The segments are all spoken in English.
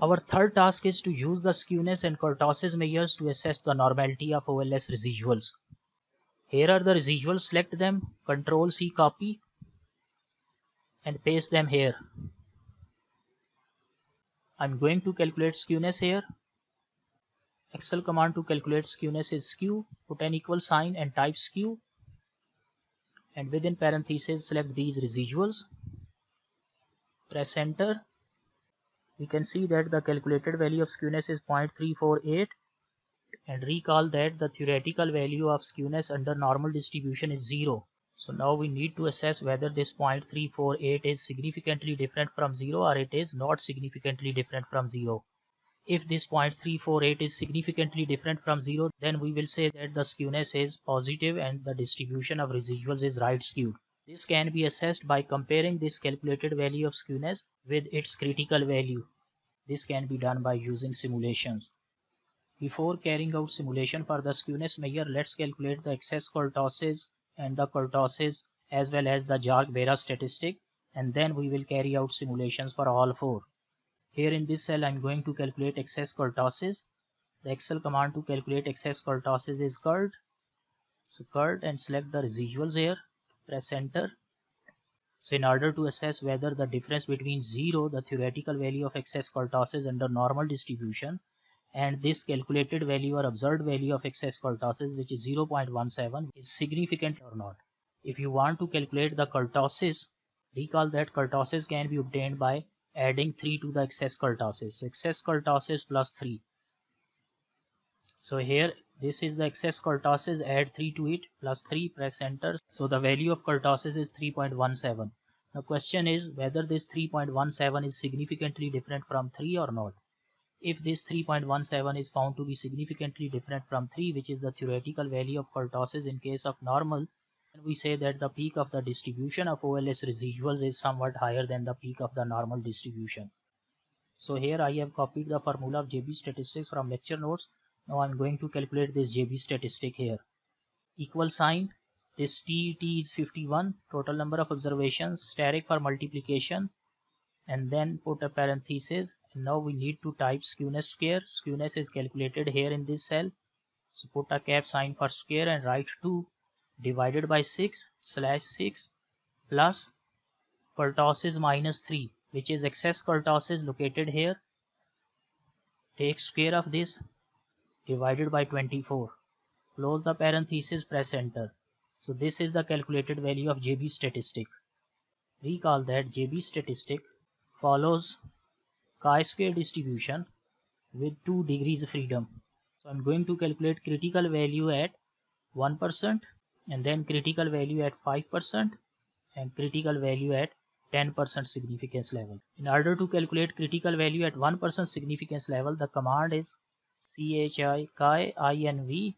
Our third task is to use the skewness and kurtosis measures to assess the normality of OLS residuals. Here are the residuals, select them, Ctrl C copy and paste them here. I'm going to calculate skewness here. Excel command to calculate skewness is skew, put an equal sign and type skew, and within parentheses select these residuals. Press enter. We can see that the calculated value of skewness is 0.348, and recall that the theoretical value of skewness under normal distribution is 0. So now we need to assess whether this 0.348 is significantly different from 0 or it is not significantly different from 0. If this 0.348 is significantly different from 0, then we will say that the skewness is positive and the distribution of residuals is right skewed. This can be assessed by comparing this calculated value of skewness with its critical value. This can be done by using simulations. Before carrying out simulation for the skewness measure, let's calculate the excess kurtosis and the kurtosis as well as the Jark-Bera statistic, and then we will carry out simulations for all four. Here in this cell I'm going to calculate excess kurtosis. The Excel command to calculate excess kurtosis is curt. So curt and select the residuals here. Press enter. So in order to assess whether the difference between 0, the theoretical value of excess kurtosis under normal distribution, and this calculated value or observed value of excess kurtosis, which is 0.17, is significant or not. If you want to calculate the kurtosis, recall that kurtosis can be obtained by adding 3 to the excess kurtosis. So excess kurtosis plus 3. So here this is the excess kurtosis, add 3 to it, plus 3, press enter. So the value of kurtosis is 3.17. The question is whether this 3.17 is significantly different from 3 or not. If this 3.17 is found to be significantly different from 3, which is the theoretical value of kurtosis in case of normal, then we say that the peak of the distribution of OLS residuals is somewhat higher than the peak of the normal distribution. So here I have copied the formula of JB statistics from lecture notes. Now I'm going to calculate this JB statistic here. Equal sign, this TET is 51, total number of observations, steric for multiplication, and then put a parenthesis, and now we need to type skewness square. Skewness is calculated here in this cell, so put a cap sign for square and write 2 divided by 6 slash 6 plus kurtosis minus 3, which is excess kurtosis located here. Take square of this divided by 24. Close the parenthesis, press enter. So this is the calculated value of JB statistic. Recall that JB statistic follows chi-square distribution with 2 degrees of freedom. So I'm going to calculate critical value at 1% and then critical value at 5% and critical value at 10% significance level. In order to calculate critical value at 1% significance level, the command is chi-inv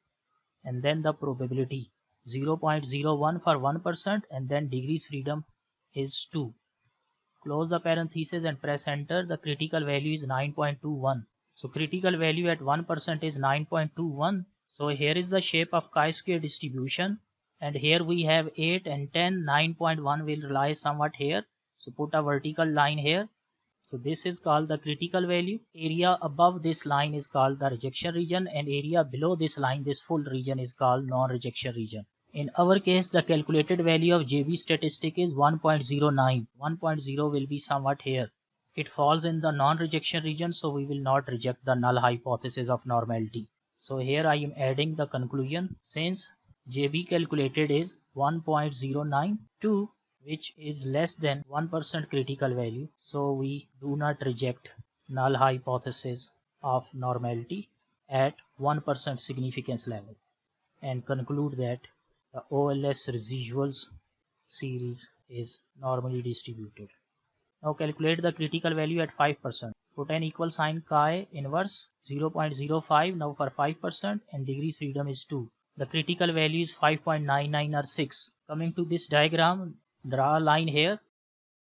and then the probability 0.01 for 1% and then degrees freedom is 2. Close the parenthesis and press enter. The critical value is 9.21. So critical value at 1% is 9.21. So here is the shape of chi-square distribution, and here we have 8 and 10. 9.1 will lie somewhat here. So put a vertical line here. So this is called the critical value. Area above this line is called the rejection region, and area below this line, this full region, is called non-rejection region. In our case, the calculated value of JB statistic is 1.09. 1.0 will be somewhat here. It falls in the non-rejection region, so we will not reject the null hypothesis of normality. So here I am adding the conclusion. Since JB calculated is 1.092, which is less than 1% critical value, so we do not reject null hypothesis of normality at 1% significance level, and conclude that the OLS residuals series is normally distributed. Now calculate the critical value at 5%. Put an equal sign chi inverse 0.05 now for 5% and degrees freedom is 2. The critical value is 5.99 or 6. Coming to this diagram, draw a line here.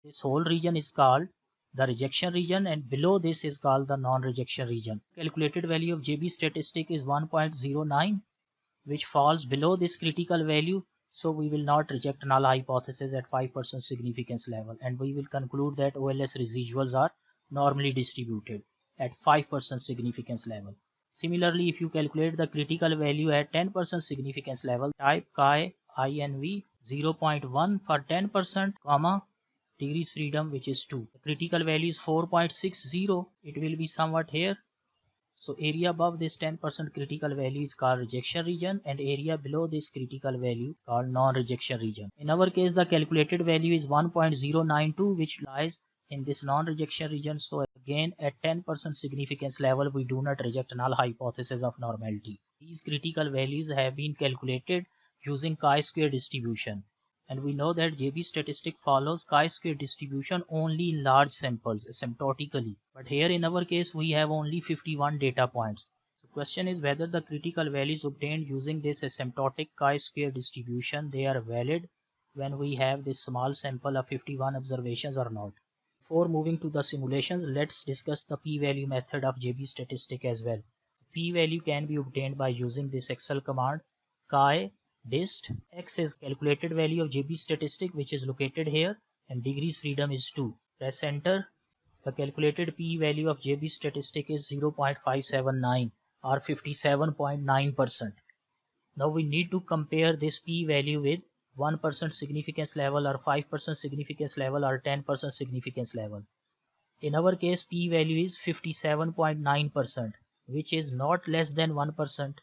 This whole region is called the rejection region and below this is called the non-rejection region. Calculated value of JB statistic is 1.09, which falls below this critical value, so we will not reject null hypothesis at 5% significance level, and we will conclude that OLS residuals are normally distributed. at 5% significance level. Similarly, if you calculate the critical value at 10% significance level, type chi inv 0.1 for 10%, comma, degrees freedom which is 2. The critical value is 4.60. It will be somewhat here. So area above this 10% critical value is called rejection region, and area below this critical value is called non-rejection region. In our case, the calculated value is 1.092, which lies in this non-rejection region. So again, at 10% significance level, we do not reject null hypothesis of normality. These critical values have been calculated using chi-square distribution. And we know that JB statistic follows chi-square distribution only in large samples asymptotically. But here in our case we have only 51 data points. So question is whether the critical values obtained using this asymptotic chi-square distribution, they are valid when we have this small sample of 51 observations or not. Before moving to the simulations, let's discuss the p-value method of JB statistic as well. The p-value can be obtained by using this Excel command chi dist. X is calculated value of JB statistic, which is located here, and degrees freedom is 2. Press enter. The calculated p-value of JB statistic is 0.579 or 57.9%. Now we need to compare this p-value with 1% significance level or 5% significance level or 10% significance level. In our case, p-value is 57.9%, which is not less than 1%.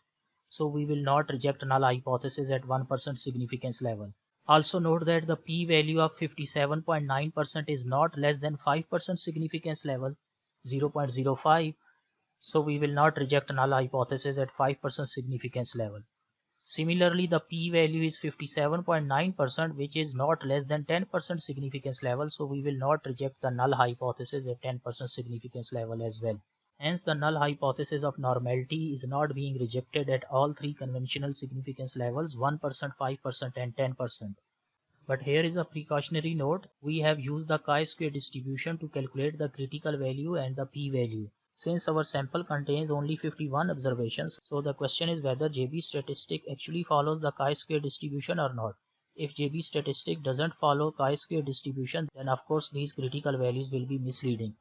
So we will not reject null hypothesis at 1% significance level. Also note that the p-value of 57.9% is not less than 5% significance level, 0.05. So we will not reject null hypothesis at 5% significance level. Similarly, the p-value is 57.9%, which is not less than 10% significance level. So we will not reject the null hypothesis at 10% significance level as well. Hence, the null hypothesis of normality is not being rejected at all three conventional significance levels, 1%, 5% and 10%. But here is a precautionary note. We have used the chi-square distribution to calculate the critical value and the p-value. Since our sample contains only 51 observations, so the question is whether JB statistic actually follows the chi-square distribution or not. If JB statistic doesn't follow chi-square distribution, then of course these critical values will be misleading.